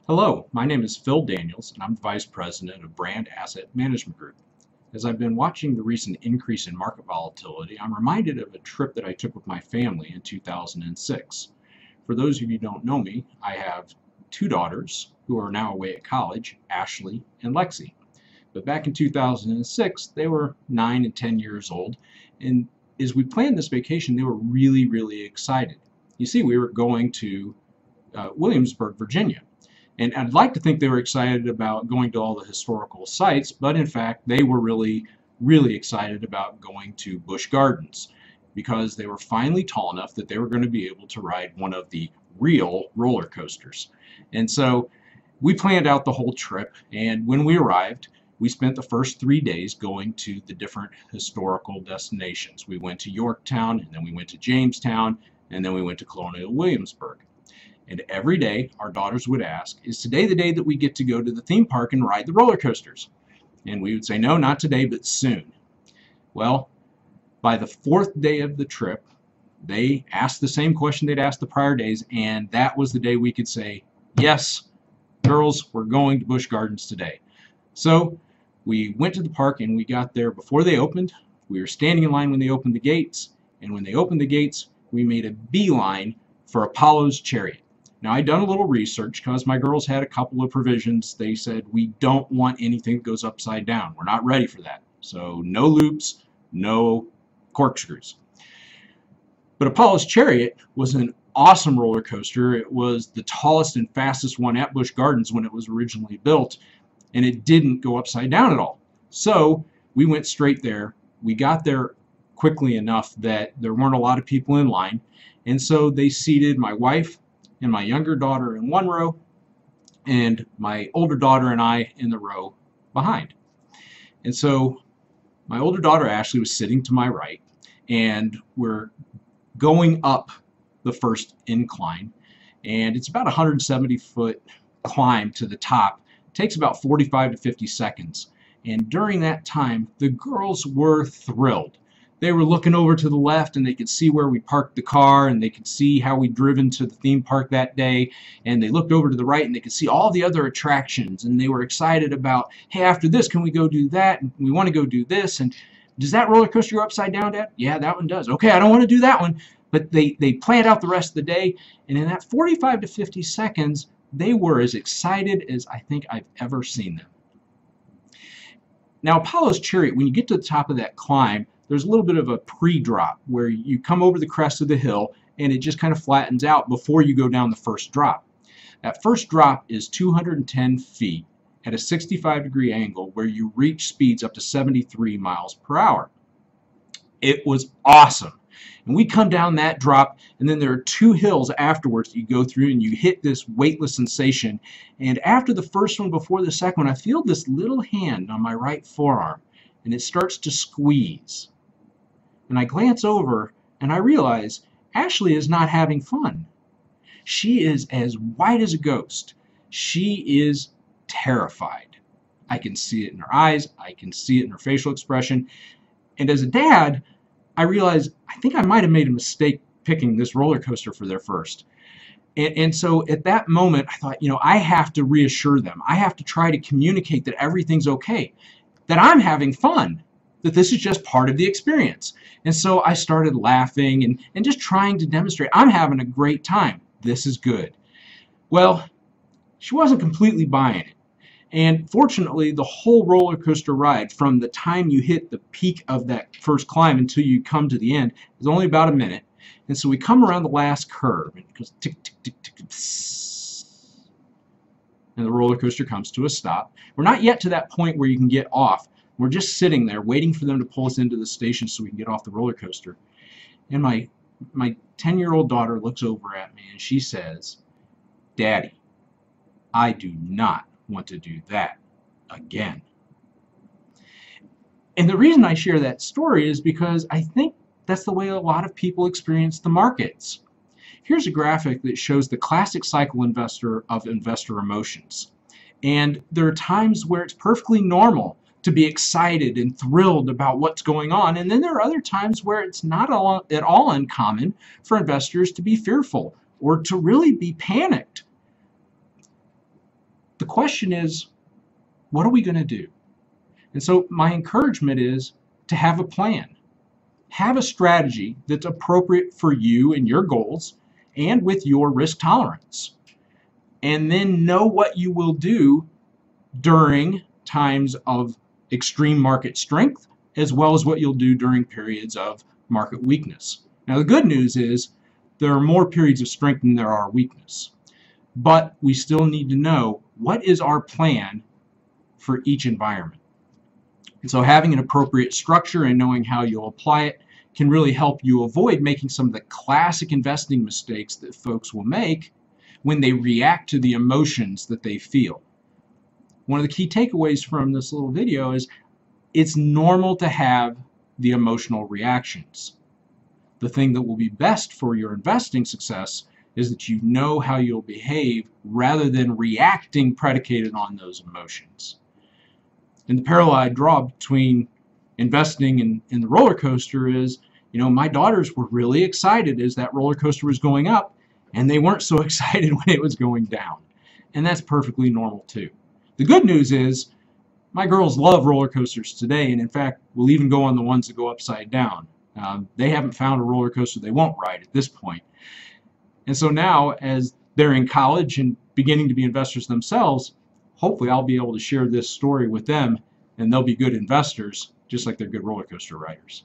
Hello, my name is Phil Daniels, and I'm the Vice President of Brand Asset Management Group. As I've been watching the recent increase in market volatility, I'm reminded of a trip that I took with my family in 2006. For those of you who don't know me, I have two daughters who are now away at college, Ashley and Lexi. But back in 2006, they were 9 and 10 years old, and as we planned this vacation, they were really excited. You see, we were going to Williamsburg, Virginia. And I'd like to think they were excited about going to all the historical sites, but in fact, they were really excited about going to Busch Gardens because they were finally tall enough that they were going to be able to ride one of the real roller coasters. And so we planned out the whole trip, and when we arrived, we spent the first 3 days going to the different historical destinations. We went to Yorktown, and then we went to Jamestown, and then we went to Colonial Williamsburg. And every day, our daughters would ask, is today the day that we get to go to the theme park and ride the roller coasters? And we would say, no, not today, but soon. Well, by the fourth day of the trip, they asked the same question they'd asked the prior days, and that was the day we could say, yes, girls, we're going to Busch Gardens today. So we went to the park and we got there before they opened. We were standing in line when they opened the gates, and when they opened the gates, we made a beeline for Apollo's Chariot. Now, I'd done a little research because my girls had a couple of provisions. They said, we don't want anything that goes upside down. We're not ready for that. So no loops, no corkscrews. But Apollo's Chariot was an awesome roller coaster. It was the tallest and fastest one at Busch Gardens when it was originally built, and it didn't go upside down at all. So we went straight there. We got there quickly enough that there weren't a lot of people in line, and so they seated my wife and my younger daughter in one row, and my older daughter and I in the row behind. And so my older daughter Ashley was sitting to my right, and we're going up the first incline, and it's about a 170-foot climb to the top. It takes about 45 to 50 seconds. And during that time, the girls were thrilled. They were looking over to the left and they could see where we parked the car, and they could see how we'd driven to the theme park that day, and they looked over to the right and they could see all the other attractions, and they were excited about, hey, after this can we go do that, and we want to go do this, and does that roller coaster go upside down, Dad? Yeah, that one does. Okay, I don't want to do that one. But they planned out the rest of the day, and in that 45 to 50 seconds they were as excited as I think I've ever seen them. Now, Apollo's Chariot, when you get to the top of that climb, there's a little bit of a pre-drop where you come over the crest of the hill and it just kind of flattens out before you go down the first drop. That first drop is 210 feet at a 65-degree angle where you reach speeds up to 73 miles per hour. It was awesome. And we come down that drop, and then there are two hills afterwards that you go through, and you hit this weightless sensation. And after the first one, before the second one, I feel this little hand on my right forearm, and it starts to squeeze. And I glance over and I realize Ashley is not having fun. She is as white as a ghost. She is terrified. I can see it in her eyes. I can see it in her facial expression. And as a dad, I realize I think I might have made a mistake picking this roller coaster for their first. And so at that moment, I thought, I have to reassure them. I have to try to communicate that everything's okay, that I'm having fun, that this is just part of the experience. And so I started laughing and just trying to demonstrate I'm having a great time. This is good. Well, she wasn't completely buying it. And fortunately, the whole roller coaster ride, from the time you hit the peak of that first climb until you come to the end, is only about a minute. And so we come around the last curve, and it goes tick, tick, tick, tick, psss, and the roller coaster comes to a stop. We're not yet to that point where you can get off. We're just sitting there waiting for them to pull us into the station so we can get off the roller coaster. And my 10-year-old daughter looks over at me and she says, Daddy, I do not want to do that again. And the reason I share that story is because I think that's the way a lot of people experience the markets. Here's a graphic that shows the classic cycle of investor emotions. And there are times where it's perfectly normal to be excited and thrilled about what's going on, and then there are other times where it's not at all uncommon for investors to be fearful or to really be panicked. The question is, what are we going to do? And so my encouragement is to have a plan. Have a strategy that's appropriate for you and your goals and with your risk tolerance. And then know what you will do during times of extreme market strength, as well as what you'll do during periods of market weakness. Now, the good news is there are more periods of strength than there are weakness. But we still need to know what is our plan for each environment. And so having an appropriate structure and knowing how you'll apply it can really help you avoid making some of the classic investing mistakes that folks will make when they react to the emotions that they feel. One of the key takeaways from this little video is it's normal to have the emotional reactions. The thing that will be best for your investing success is that you know how you'll behave rather than reacting predicated on those emotions. And the parallel I draw between investing in the roller coaster is, my daughters were really excited as that roller coaster was going up, and they weren't so excited when it was going down. And that's perfectly normal too. The good news is my girls love roller coasters today, and in fact will even go on the ones that go upside down. They haven't found a roller coaster they won't ride at this point. And so now, as they're in college and beginning to be investors themselves, hopefully I'll be able to share this story with them, and they'll be good investors, just like they're good roller coaster riders.